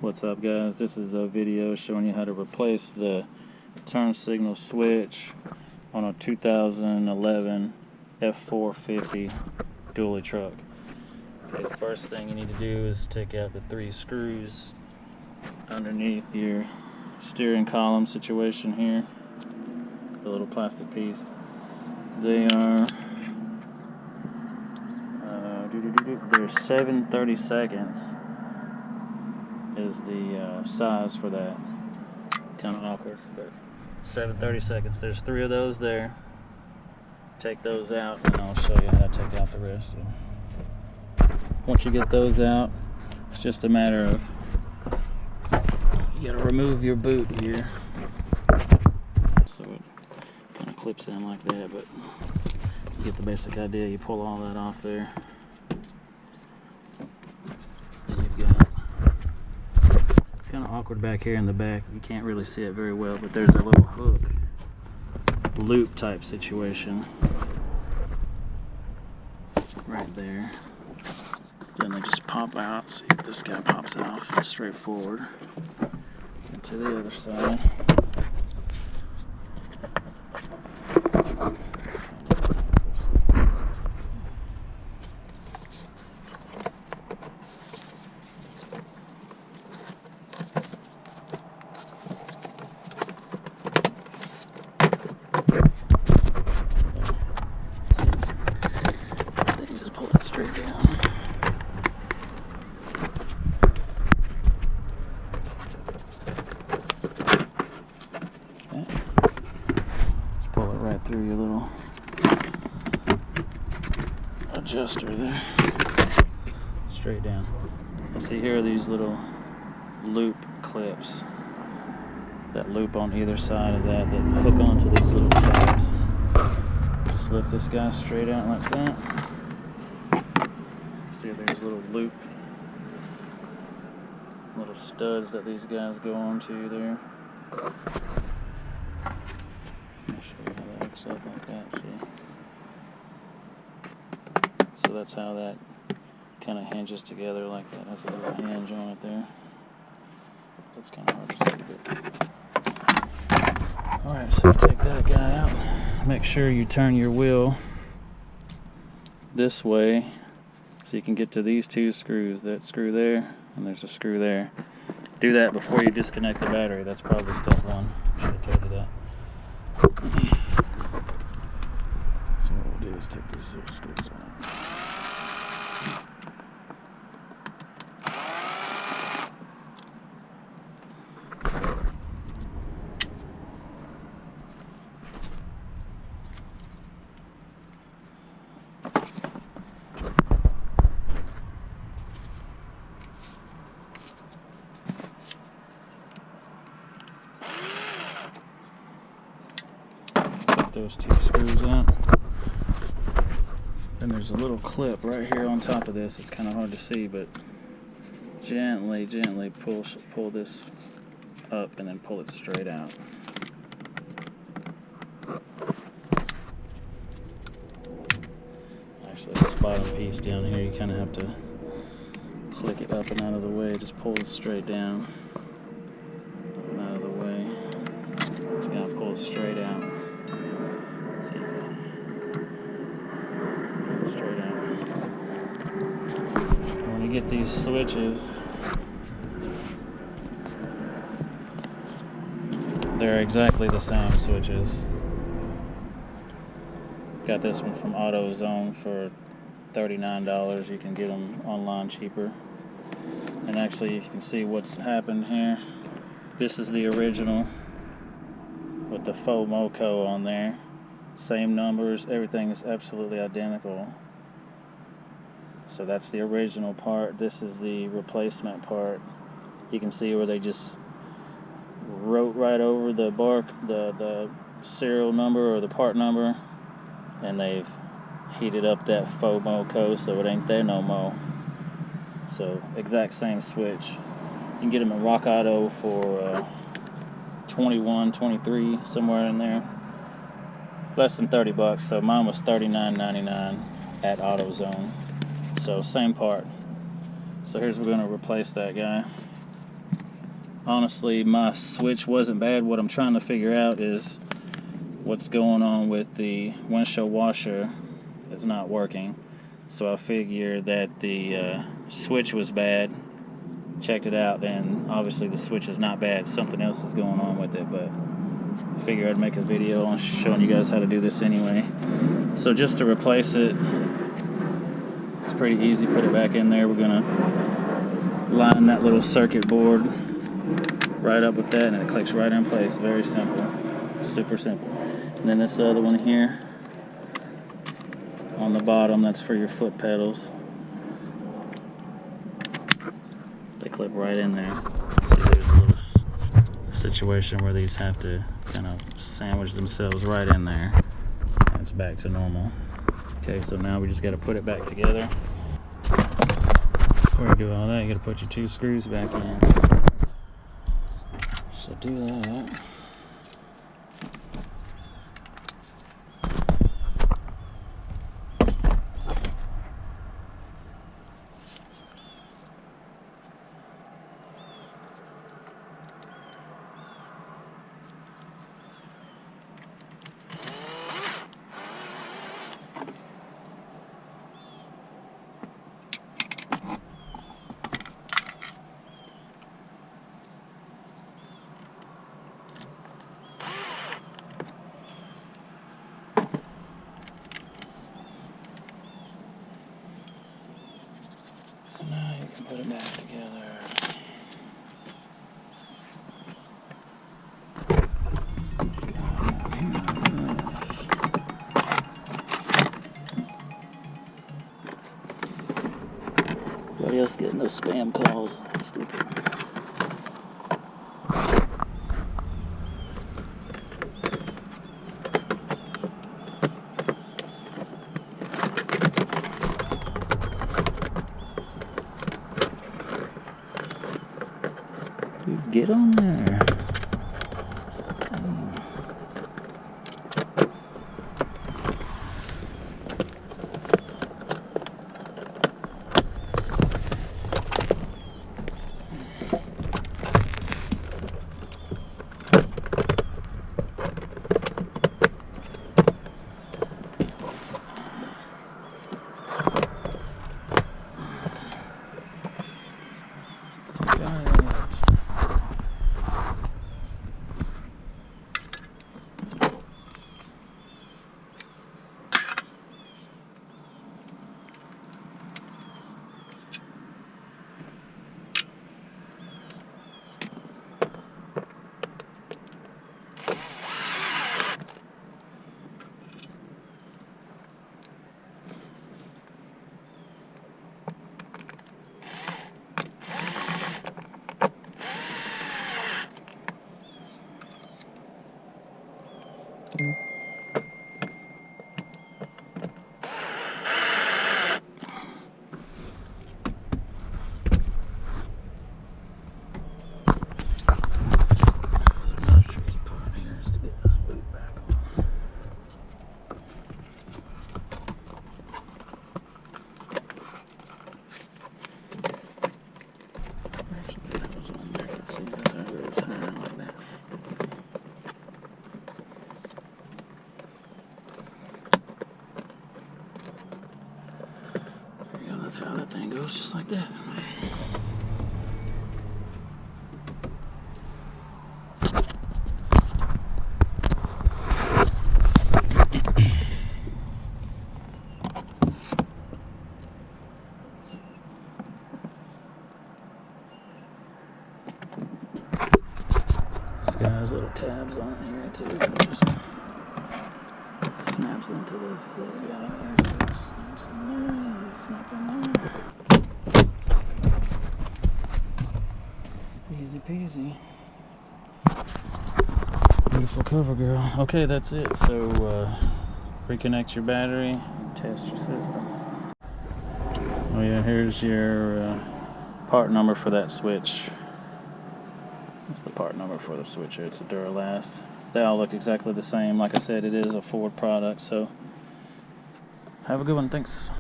What's up, guys? This is a video showing you how to replace the turn signal switch on a 2011 F450 dually truck. Okay, the first thing you need to do is take out the 3 screws underneath your steering column situation here, the little plastic piece. They are they're 7/32 is the size for that. Kind of awkward, but 7/32. There's 3 of those there. Take those out and I'll show you how to take out the rest. So once you get those out, it's just a matter of, you gotta remove your boot here. So it kind of clips in like that, but you get the basic idea. You pull all that off there. Kind of awkward back here in the back. You can't really see it very well, but there's a little hook loop type situation right there. Then they just pop out. See if this guy pops off straight forward. And to the other side. Straight down. Okay. Just pull it right through your little adjuster there. Straight down. And see, here are these little loop clips that loop on either side of that hook onto these little tabs. Just lift this guy straight out like that. See, there's little loop, little studs that these guys go onto there. I'll show you how that hooks up like that. See, so that's how that kind of hinges together like that. Has a little hinge on it there. That's kind of hard to see, but all right. So take that guy out. Make sure you turn your wheel this way, so you can get to these 2 screws. That screw there, and there's a screw there. Do that before you disconnect the battery. That's probably step 1. Should have told you that. So what we'll do is take these little screws out. Those 2 screws out. Then there's a little clip right here on top of this. It's kind of hard to see, but gently pull this up and then pull it straight out. Actually, this bottom piece down here, you kind of have to click it up and out of the way. Just pull it straight down. Up and out of the way. Just gotta pull it straight out. Straight out. When you get these switches, they're exactly the same switches. Got this one from AutoZone for $39. You can get them online cheaper. And actually, you can see what's happened here. This is the original with the faux moco on there. Same numbers, everything is absolutely identical. So that's the original part. This is the replacement part. You can see where they just wrote right over the the serial number or the part number, and they've heated up that faux moco so it ain't there no more. So exact same switch. You can get them at Rock Auto for $21, $23, somewhere in there. Less than $30, so mine was $39.99 at AutoZone. So same part. So here's, we're going to replace that guy. honestly, my switch wasn't bad. What I'm trying to figure out is what's going on with the windshield washer is not working. So I figured that the switch was bad. Checked it out, and obviously the switch is not bad. Something else is going on with it, but I figured I'd make a video on showing you guys how to do this anyway. So just to replace it, it's pretty easy. Put it back in there. We're gonna line that little circuit board right up with that, and it clicks right in place. Very simple, super simple. And then this other one here on the bottom, that's for your foot pedals. They clip right in there. See, there's a little situation where these have to kind of sandwich themselves right in there, and it's back to normal. Okay, so now we just got to put it back together. Before you do all that, you got to put your 2 screws back in. So do that. So now you can put it back together. Everybody else getting those spam calls. Stupid. Dude, get on there. That's how that thing goes, just like that. This guy has little tabs on it here too. Just snaps into this guy. Snaps in there. Snap in there. Easy peasy. Beautiful cover, girl. Okay, that's it. So reconnect your battery and test your system. Oh yeah, here's your part number for that switch. That's the part number for the switcher. It's a Duralast. They all look exactly the same. Like I said, it is a Ford product. So have a good one. Thanks.